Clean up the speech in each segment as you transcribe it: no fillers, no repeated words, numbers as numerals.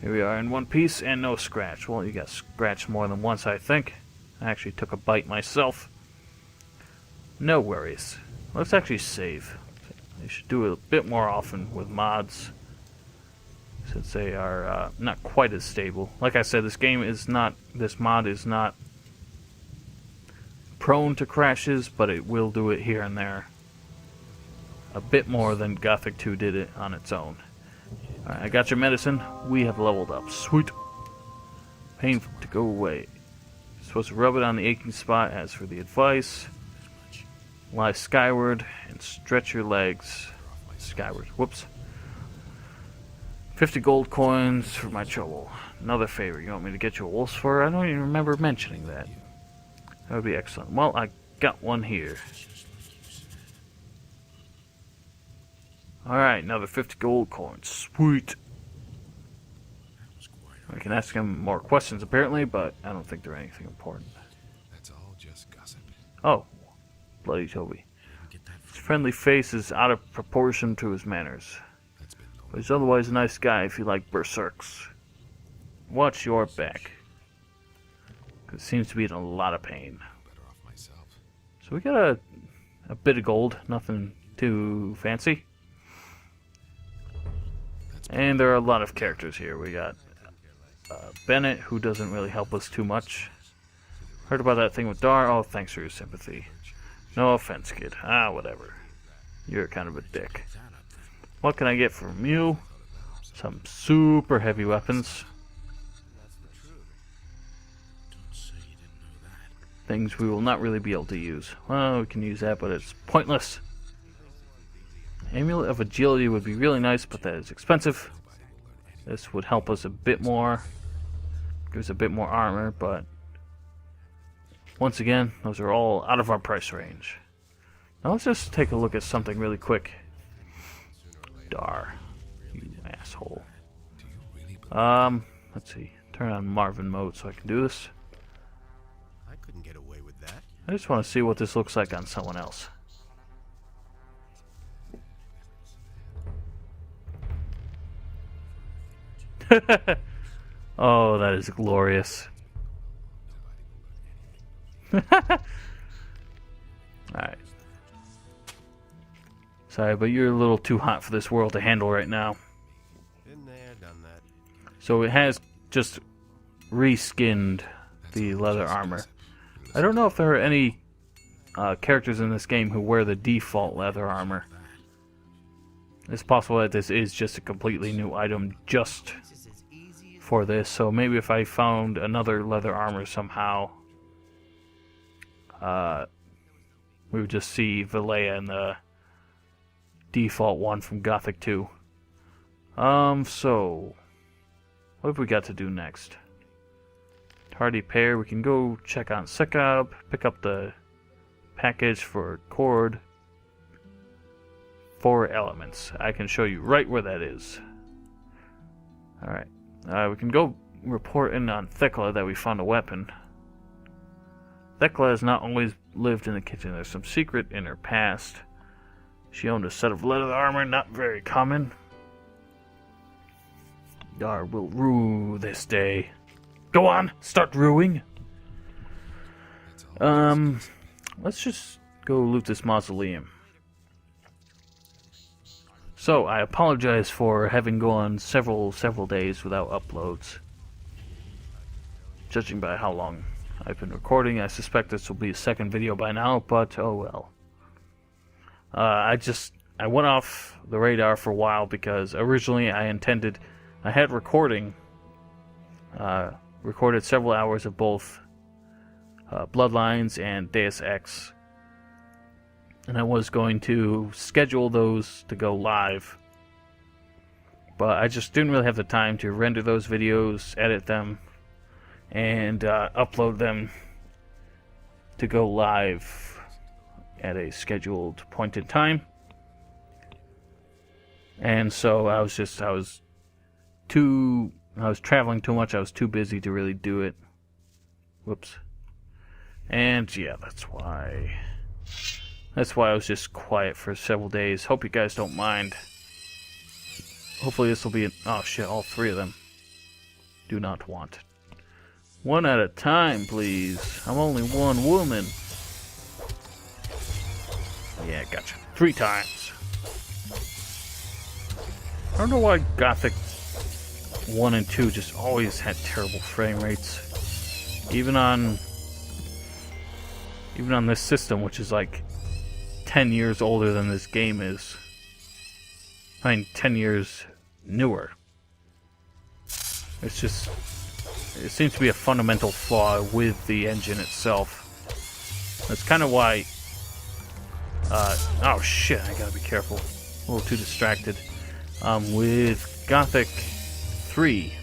Here we are in one piece and no scratch. Well, you got scratched more than once, I think. I actually took a bite myself. No worries. Let's actually save. You should do it a bit more often with mods, since they are not quite as stable. Like I said, this mod is not prone to crashes, but it will do it here and there. A bit more than Gothic 2 did it on its own. Alright, I got your medicine. We have leveled up. Sweet. Pain to go away. You're supposed to rub it on the aching spot. As for the advice, lie skyward and stretch your legs. Skyward. Whoops. 50 gold coins for my trouble. Another favor. You want me to get you a wolf's fur? I don't even remember mentioning that. That would be excellent. Well, I got one here. Alright, another 50 gold coins. Sweet. I can ask him more questions apparently, but I don't think they're anything important. That's all just gossip. Oh, bloody Toby. His friendly face is out of proportion to his manners. But he's otherwise a nice guy if you like berserks. Watch your back. Because it seems to be in a lot of pain. So we got a bit of gold, nothing too fancy. And there are a lot of characters here. We got Bennett, who doesn't really help us too much. Heard about that thing with Dar. Oh, thanks for your sympathy. No offense, kid. Ah, whatever. You're kind of a dick. What can I get from you? Some super heavy weapons. Things we will not really be able to use. Well, we can use that, but it's pointless. Amulet of Agility would be really nice, but that is expensive. This would help us a bit more. Gives a bit more armor, but once again, those are all out of our price range. Now let's just take a look at something really quick. Dar, you asshole. Let's see. Turn on Marvin mode so I can do this. I couldn't get away with that. I just want to see what this looks like on someone else. Oh, that is glorious. Alright. Sorry, but you're a little too hot for this world to handle right now. Been there, done that. So it has just reskinned the leather armor. I don't know if there are any characters in this game who wear the default leather armor. It's possible that this is just a completely new item just for this, so maybe if I found another leather armor somehow, we would just see Velaya in the default one from Gothic 2. So what have we got to do next? Tardy pair, we can go check on Sekob, pick up the package for cord. 4 elements. I can show you right where that is. Alright. We can go report in on Thekla that we found a weapon. Thekla has not always lived in the kitchen. There's some secret in her past. She owned a set of leather armor, not very common. Dar will rue this day. Go on, start ruing. Let's just go loot this mausoleum. So, I apologize for having gone several days without uploads. Judging by how long I've been recording, I suspect this will be a second video by now, but oh well. I went off the radar for a while because originally I had recorded several hours of both Bloodlines and Deus Ex. And I was going to schedule those to go live. But I just didn't really have the time to render those videos, edit them, and upload them to go live at a scheduled point in time. And so I was traveling too much, I was too busy to really do it. Whoops. And yeah, that's why I was just quiet for several days. Hope you guys don't mind. Hopefully this will be oh shit, all 3 of them. Do not want. One at a time, please. I'm only one woman. Yeah, gotcha. 3 times. I don't know why Gothic 1 and 2 just always had terrible frame rates. Even on this system, which is like 10 years older than this game is. I mean, 10 years newer. It's just... It seems to be a fundamental flaw with the engine itself. That's kind of why... oh shit, I gotta be careful. A little too distracted. With Gothic 3,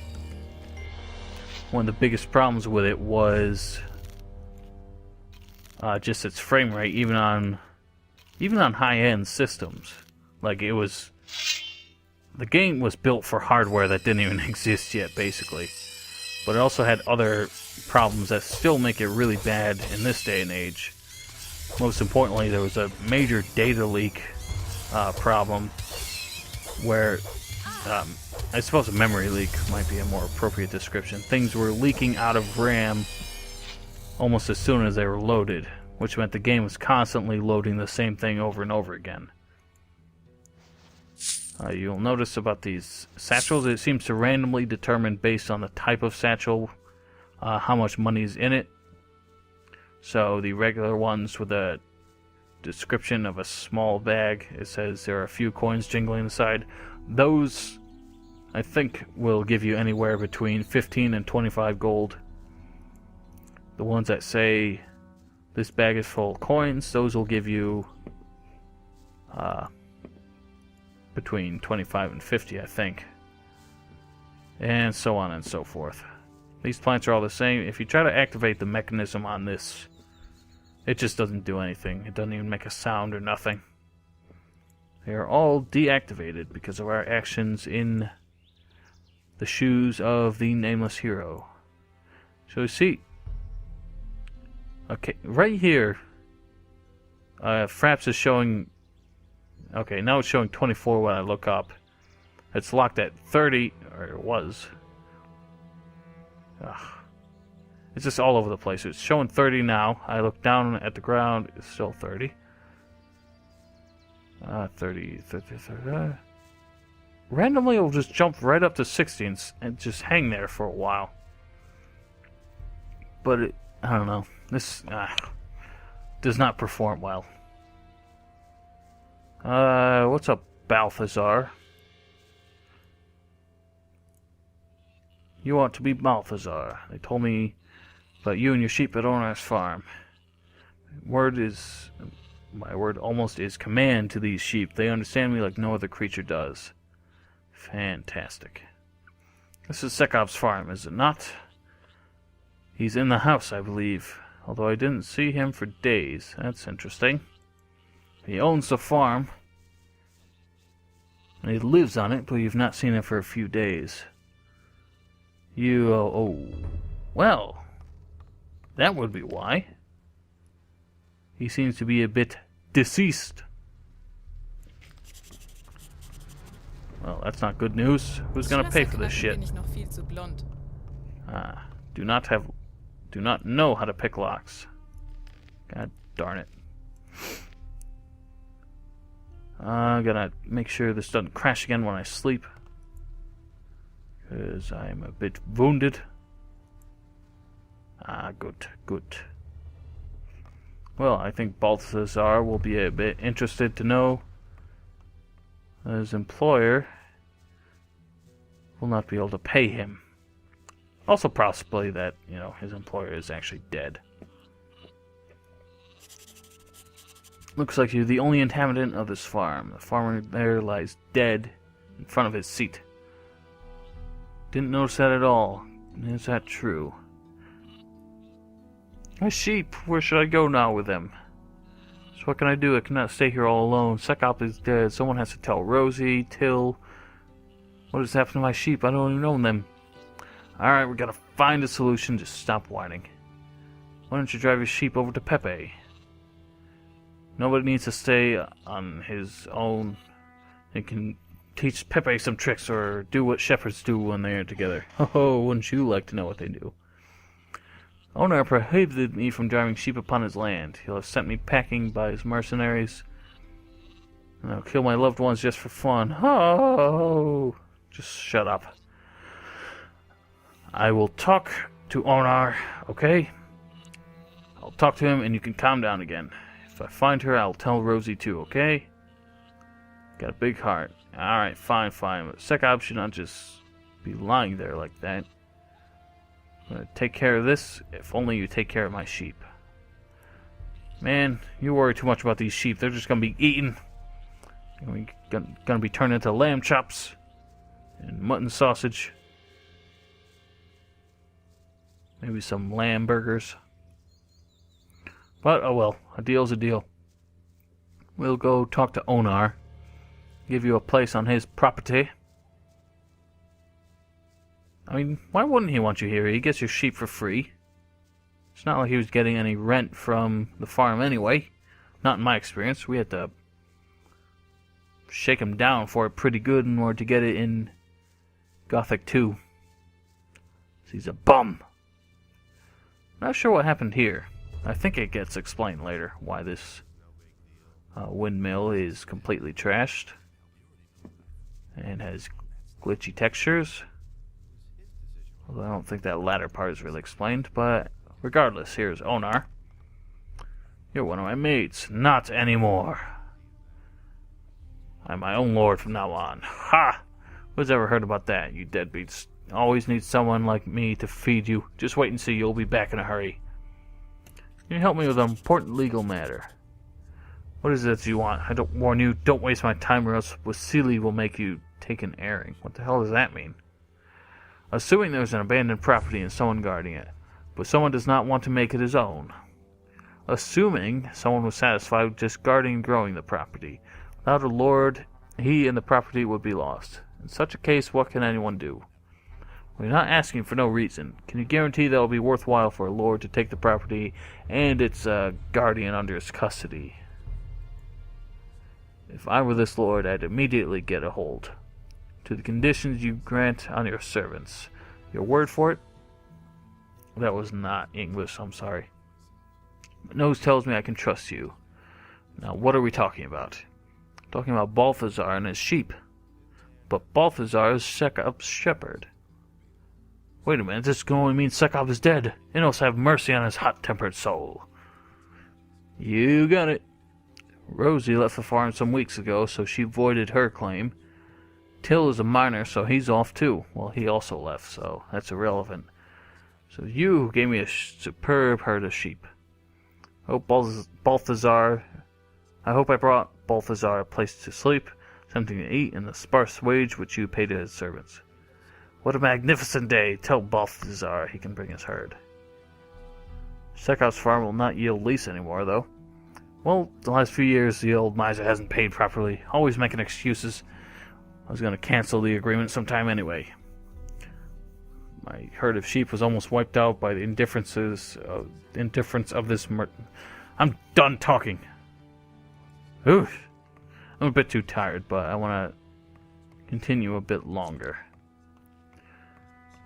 one of the biggest problems with it was just its frame rate, even on high-end systems. Like, it was... The game was built for hardware that didn't even exist yet, basically. But it also had other problems that still make it really bad in this day and age. Most importantly, there was a major data leak problem where, I suppose a memory leak might be a more appropriate description. Things were leaking out of RAM almost as soon as they were loaded, which meant the game was constantly loading the same thing over and over again. You'll notice about these satchels, it seems to randomly determine based on the type of satchel how much money's in it. So the regular ones with a description of a small bag, it says there are a few coins jingling inside. Those, I think, will give you anywhere between 15 and 25 gold. The ones that say this bag is full of coins, those will give you between 25 and 50, I think. And so on and so forth. These plants are all the same. If you try to activate the mechanism on this, it just doesn't do anything. It doesn't even make a sound or nothing. They are all deactivated because of our actions in the shoes of the nameless hero. So you see, okay, right here, Fraps is showing. Okay, now it's showing 24 when I look up. It's locked at 30, or it was. Ugh. It's just all over the place. It's showing 30 now. I look down at the ground, it's still 30. 30. Randomly it'll just jump right up to 60 and just hang there for a while. But it, I don't know. This does not perform well. What's up, Balthazar? You ought to be Balthazar. They told me about you and your sheep at Onar's farm. My word almost is command to these sheep. They understand me like no other creature does. Fantastic. This is Sekob's farm, is it not? He's in the house, I believe. Although I didn't see him for days. That's interesting. He owns the farm. And he lives on it, but you've not seen him for a few days. Well, that would be why. He seems to be a bit deceased. Well, that's not good news. Who's gonna pay for this shit? Do not know how to pick locks. God darn it. I'm gonna make sure this doesn't crash again when I sleep, because I'm a bit wounded. Good. Well, I think Balthazar will be a bit interested to know his employer will not be able to pay him. Also possibly that, his employer is actually dead. Looks like you're the only inhabitant of this farm. The farmer there lies dead in front of his seat. Didn't notice that at all. Is that true? My sheep, where should I go now with them? So what can I do? I cannot stay here all alone. Sekob is dead. Someone has to tell Rosie, Till. What has happened to my sheep? I don't even know them. Alright, we gotta find a solution. Just stop whining. Why don't you drive your sheep over to Pepe? Nobody needs to stay on his own. It can teach Pepe some tricks or do what shepherds do when they are together. Oh, wouldn't you like to know what they do? Onar prohibited me from driving sheep upon his land. He'll have sent me packing by his mercenaries. And I'll kill my loved ones just for fun. Oh, just shut up. I will talk to Onar, okay? I'll talk to him and you can calm down again. If I find her, I'll tell Rosie too, okay? Got a big heart. Alright, fine. But Sekob should not just be lying there like that. I'm gonna take care of this, if only you take care of my sheep. Man, you worry too much about these sheep. They're just gonna be eaten. Gonna be turned into lamb chops and mutton sausage. Maybe some lamb burgers. But, oh well, a deal's a deal. We'll go talk to Onar. Give you a place on his property. I mean, why wouldn't he want you here? He gets your sheep for free. It's not like he was getting any rent from the farm anyway. Not in my experience. We had to shake him down for it pretty good in order to get it in Gothic II. He's a bum. Not sure what happened here. I think it gets explained later why this windmill is completely trashed and has glitchy textures. Although I don't think that latter part is really explained, but regardless, here's Onar. You're one of my mates. Not anymore. I'm my own lord from now on. Ha! Who's ever heard about that, you deadbeats? Always need someone like me to feed you. Just wait and see, you'll be back in a hurry. Can you help me with an important legal matter? What is it that you want? I don't warn you, don't waste my time or else Wasili will make you take an airing. What the hell does that mean? Assuming there's an abandoned property and someone guarding it, but someone does not want to make it his own. Assuming someone was satisfied with just guarding and growing the property. Without a lord, he and the property would be lost. In such a case, what can anyone do? We're not asking for no reason. Can you guarantee that it will be worthwhile for a lord to take the property and its guardian under his custody? If I were this lord, I'd immediately get a hold. To the conditions you grant on your servants. Your word for it? That was not English, I'm sorry. My nose tells me I can trust you. Now, what are we talking about? Talking about Balthazar and his sheep. But Balthazar is Sekob's shepherd. Wait a minute, this can only mean Sekob is dead. Inos have mercy on his hot-tempered soul. You got it. Rosie left the farm some weeks ago, so she voided her claim. Till is a minor, so he's off too. Well, he also left, so that's irrelevant. So you gave me a superb herd of sheep. I hope I brought Balthazar a place to sleep, something to eat, and the sparse wage which you pay to his servants. What a magnificent day! Tell Balthazar he can bring his herd. Sekob's farm will not yield lease anymore, though. Well, the last few years the old miser hasn't paid properly, always making excuses. I was going to cancel the agreement sometime anyway. My herd of sheep was almost wiped out by the indifference of this I'm done talking. Oof. I'm a bit too tired, but I want to continue a bit longer.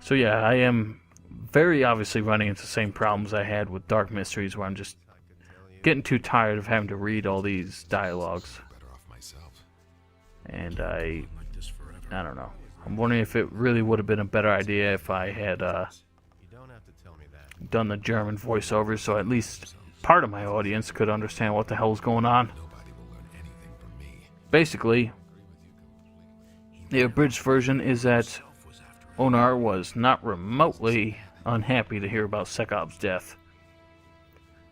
So yeah, I am very obviously running into the same problems I had with Dark Mysteries, where I'm just getting too tired of having to read all these dialogues. And I don't know. I'm wondering if it really would have been a better idea if I had done the German voiceovers, so at least part of my audience could understand what the hell is going on. Basically, the abridged version is that Onar was not remotely unhappy to hear about Sekob's death,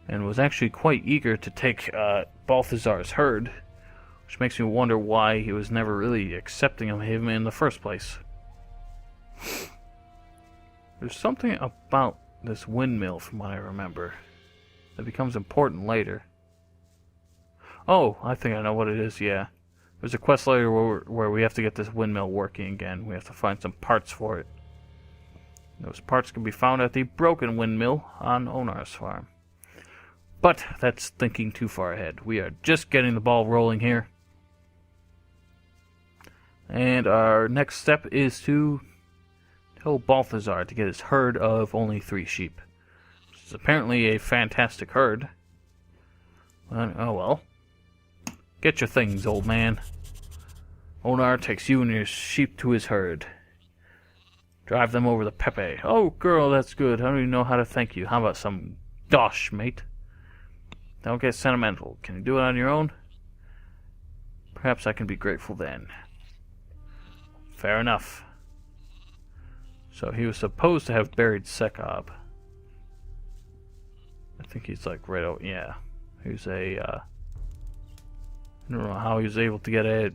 and was actually quite eager to take Balthazar's herd, which makes me wonder why he was never really accepting of him in the first place. There's something about this windmill, from what I remember, that becomes important later. Oh, I think I know what it is, yeah. There's a quest later where we have to get this windmill working again. We have to find some parts for it. Those parts can be found at the broken windmill on Onar's farm. But that's thinking too far ahead. We are just getting the ball rolling here. And our next step is to tell Balthazar to get his herd of only 3 sheep. Which is apparently a fantastic herd. But, oh well. Get your things, old man. Onar takes you and your sheep to his herd. Drive them over the Pepe. Oh, girl, that's good. I don't even know how to thank you. How about some dosh, mate? Don't get sentimental. Can you do it on your own? Perhaps I can be grateful then. Fair enough. So he was supposed to have buried Sekob. I think he's like right out. Yeah. He's a. I don't know how he was able to get a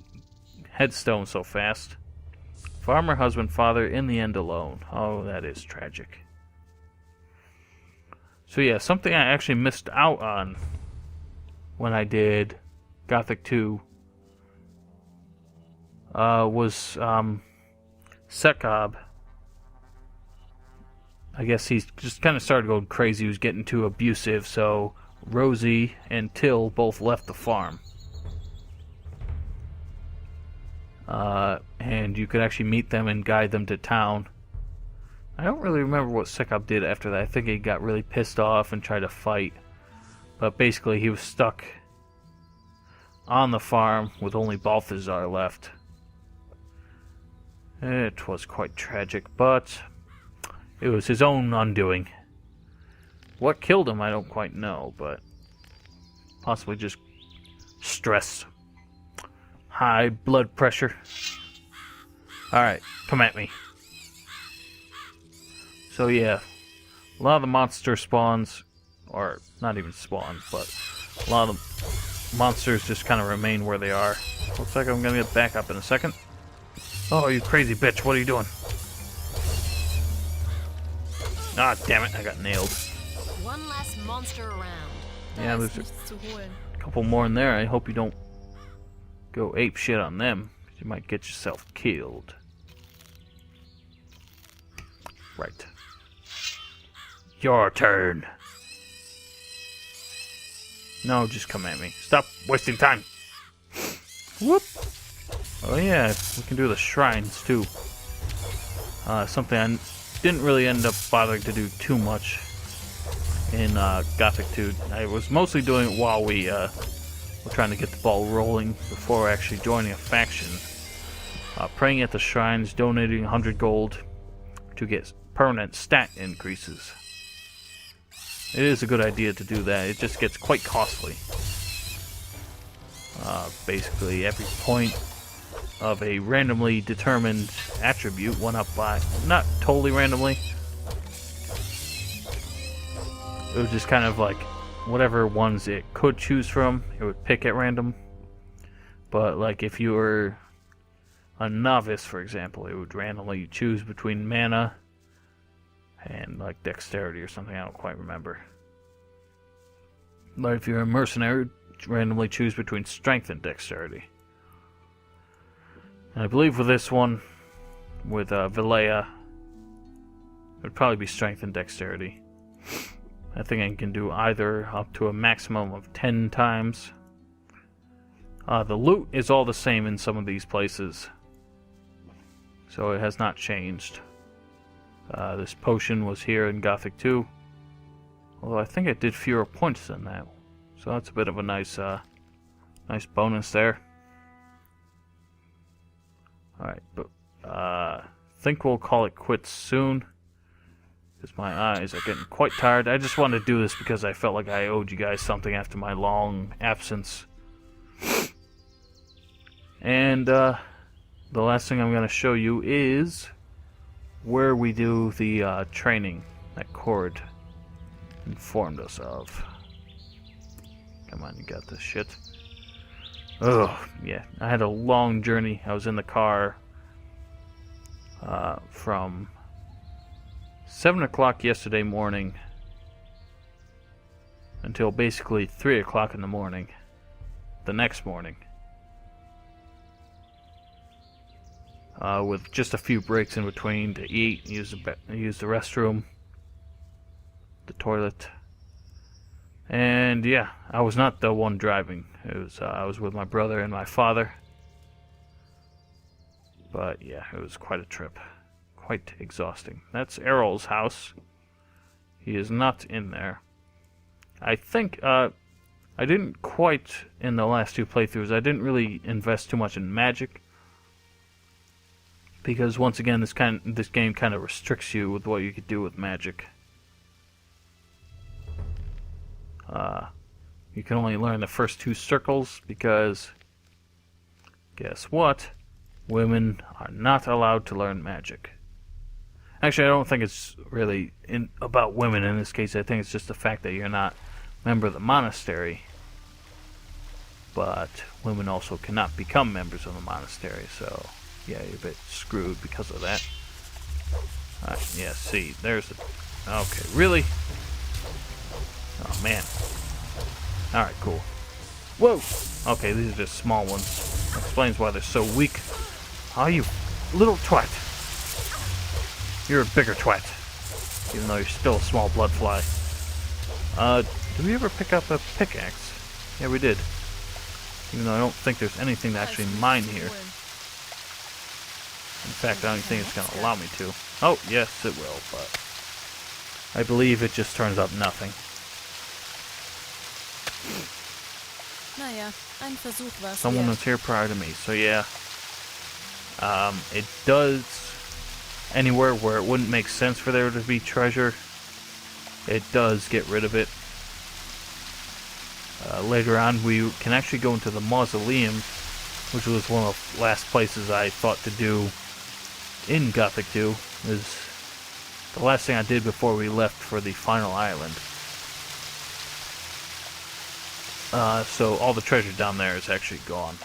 headstone so fast. Farmer, husband, father, in the end alone. Oh, that is tragic. So yeah, something I actually missed out on when I did Gothic II was Sekob. I guess he's just kind of started going crazy. He was getting too abusive, so Rosie and Till both left the farm. And you could actually meet them and guide them to town. I don't really remember what Sekob did after that. I think he got really pissed off and tried to fight. But basically he was stuck on the farm with only Balthazar left. It was quite tragic, but it was his own undoing. What killed him, I don't quite know, but possibly just stress. High blood pressure. Alright, come at me. So yeah, a lot of the monster spawns, or not even spawns, but a lot of the monsters just kind of remain where they are. Looks like I'm gonna get back up in a second. Oh, you crazy bitch, what are you doing? Ah, damn it, I got nailed. One less monster around. Yeah, there's a couple more in there. I hope you don't go ape shit on them. You might get yourself killed. Right. Your turn. No, just come at me. Stop wasting time. Whoop. Oh yeah, we can do the shrines too. Something I didn't really end up bothering to do too much in Gothic 2. I was mostly doing it while we were trying to get the ball rolling before actually joining a faction. Praying at the shrines, donating 100 gold to get permanent stat increases. It is a good idea to do that. It just gets quite costly. Basically, every point of a randomly determined attribute went up by, not totally randomly. It was just kind of like whatever ones it could choose from, it would pick at random. But like if you were a novice, for example, it would randomly choose between mana and like dexterity or something. I don't quite remember. But if you're a mercenary, it would randomly choose between strength and dexterity. And I believe with this one, with Velaya, it would probably be strength and dexterity. I think I can do either up to a maximum of 10 times. The loot is all the same in some of these places, so it has not changed. This potion was here in Gothic 2, although I think it did fewer points than that, so that's a bit of a nice bonus there. Alright, but I think we'll call it quits soon, because my eyes are getting quite tired. I just wanted to do this because I felt like I owed you guys something after my long absence. And the last thing I'm going to show you is where we do the training that Cord informed us of. Come on, you got this shit. Oh, yeah. I had a long journey. I was in the car from 7 o'clock yesterday morning until basically 3 o'clock in the morning the next morning. With just a few breaks in between to eat, use the restroom, the toilet. And yeah, I was not the one driving. It was I was with my brother and my father. But yeah, it was quite a trip. Quite exhausting. That's Errol's house. He is not in there. I think, I didn't quite, in the last two playthroughs, I didn't really invest too much in magic. Because once again, this game kind of restricts you with what you could do with magic. You can only learn the first two circles because, guess what? Women are not allowed to learn magic. Actually, I don't think it's really about women in this case. I think it's just the fact that you're not a member of the monastery. But women also cannot become members of the monastery, so yeah, you're a bit screwed because of that. Yeah, see, there's the... Okay, really? Oh, man. Alright, cool. Whoa! Okay, these are just small ones. Explains why they're so weak. Oh, you little twat. You're a bigger twat. Even though you're still a small blood fly. Did we ever pick up a pickaxe? Yeah, we did. Even though I don't think there's anything to actually mine here. In fact, I don't think it's going to allow me to. Oh, yes, it will, but I believe it just turns up nothing. Naja, ein Versuch war's Someone wert. was here prior to me, so yeah. It does, anywhere where it wouldn't make sense for there to be treasure, it does get rid of it. Later on, we can actually go into the mausoleum, which was one of the last places I thought to do in Gothic 2. It was the last thing I did before we left for the final island. So all the treasure down there is actually gone.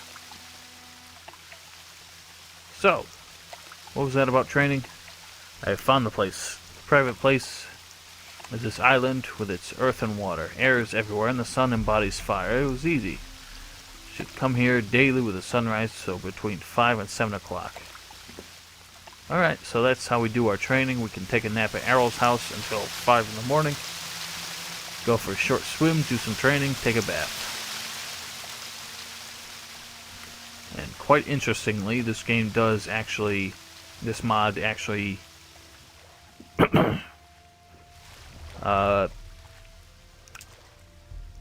So, what was that about training? I found the place. Private place is this island with its earth and water. Air is everywhere and the sun embodies fire. It was easy. Should come here daily with the sunrise, so between 5 and 7 o'clock. Alright, so that's how we do our training. We can take a nap at Errol's house until 5 in the morning. Go for a short swim, do some training, take a bath. And quite interestingly, this game does actually, this mod actually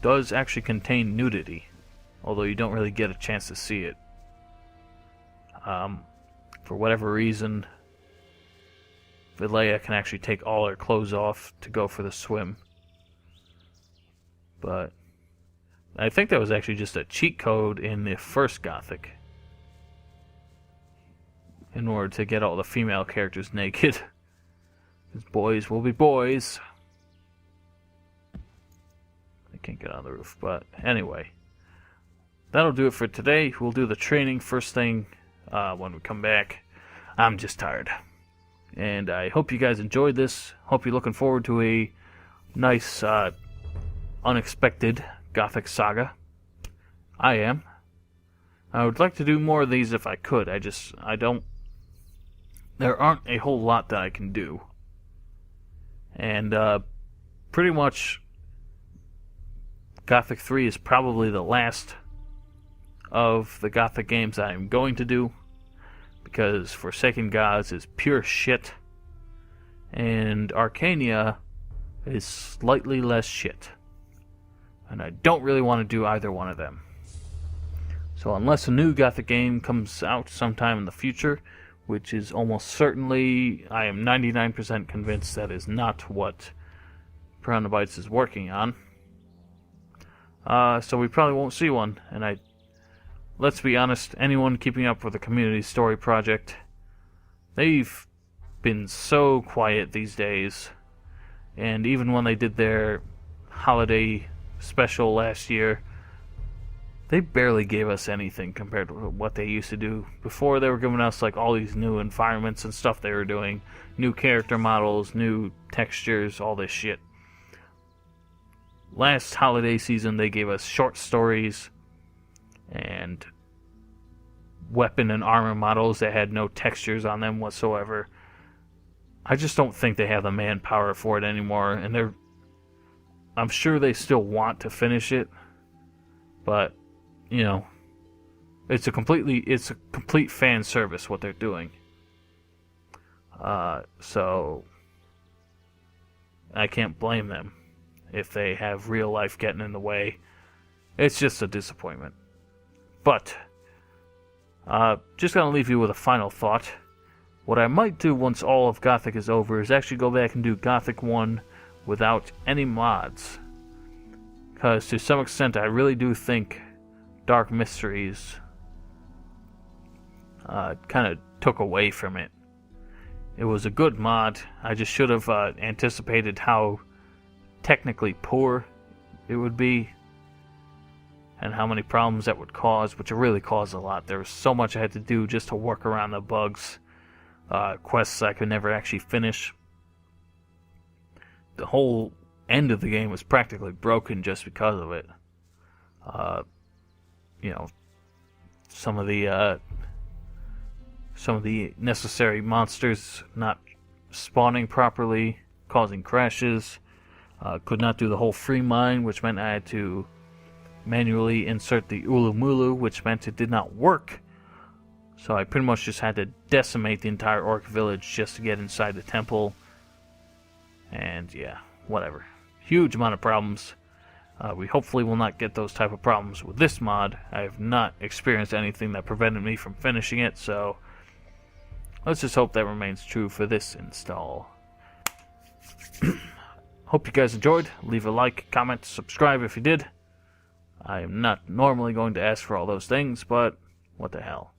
does actually contain nudity, although you don't really get a chance to see it. For whatever reason, Velaya can actually take all her clothes off to go for the swim. But I think that was actually just a cheat code in the first Gothic, in order to get all the female characters naked. Because boys will be boys. I can't get on the roof, but anyway. That'll do it for today. We'll do the training first thing when we come back. I'm just tired. And I hope you guys enjoyed this. Hope you're looking forward to a nice, unexpected Gothic saga. I am. I would like to do more of these if I could. I don't... There aren't a whole lot that I can do. And, pretty much, Gothic 3 is probably the last of the Gothic games I am going to do, because Forsaken Gods is pure shit, and Arcania is slightly less shit. And I don't really want to do either one of them. So unless a new Gothic game comes out sometime in the future, which is almost certainly, I am 99% convinced that is not what Piranha Bytes is working on. So we probably won't see one, and let's be honest, anyone keeping up with the community story project, they've been so quiet these days, and even when they did their holiday special last year, they barely gave us anything compared to what they used to do. Before, they were giving us like all these new environments and stuff they were doing, new character models, new textures, all this shit. Last holiday season, they gave us short stories and weapon and armor models that had no textures on them whatsoever. I just don't think they have the manpower for it anymore, and I'm sure they still want to finish it, but, you know, it's a complete fan service what they're doing. So I can't blame them if they have real life getting in the way. It's just a disappointment. But just gonna leave you with a final thought. What I might do once all of Gothic is over is actually go back and do Gothic 1 without any mods. Because to some extent I really do think Dark Mysteries kind of took away from it. It was a good mod. I just should have anticipated how technically poor it would be and how many problems that would cause, which it really caused a lot. There was so much I had to do just to work around the bugs. Quests I could never actually finish. The whole end of the game was practically broken just because of it. Some of the necessary monsters not spawning properly, causing crashes. Could not do the whole free mine, which meant I had to manually insert the Ulumulu, which meant it did not work. So I pretty much just had to decimate the entire orc village just to get inside the temple. And yeah, whatever. Huge amount of problems. We hopefully will not get those type of problems with this mod. I have not experienced anything that prevented me from finishing it, so let's just hope that remains true for this install. Hope you guys enjoyed. Leave a like, comment, subscribe if you did. I am not normally going to ask for all those things, but what the hell.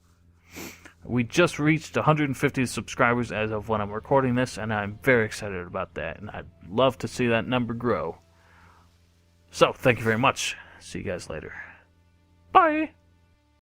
We just reached 150 subscribers as of when I'm recording this, and I'm very excited about that, and I'd love to see that number grow. So, thank you very much. See you guys later. Bye!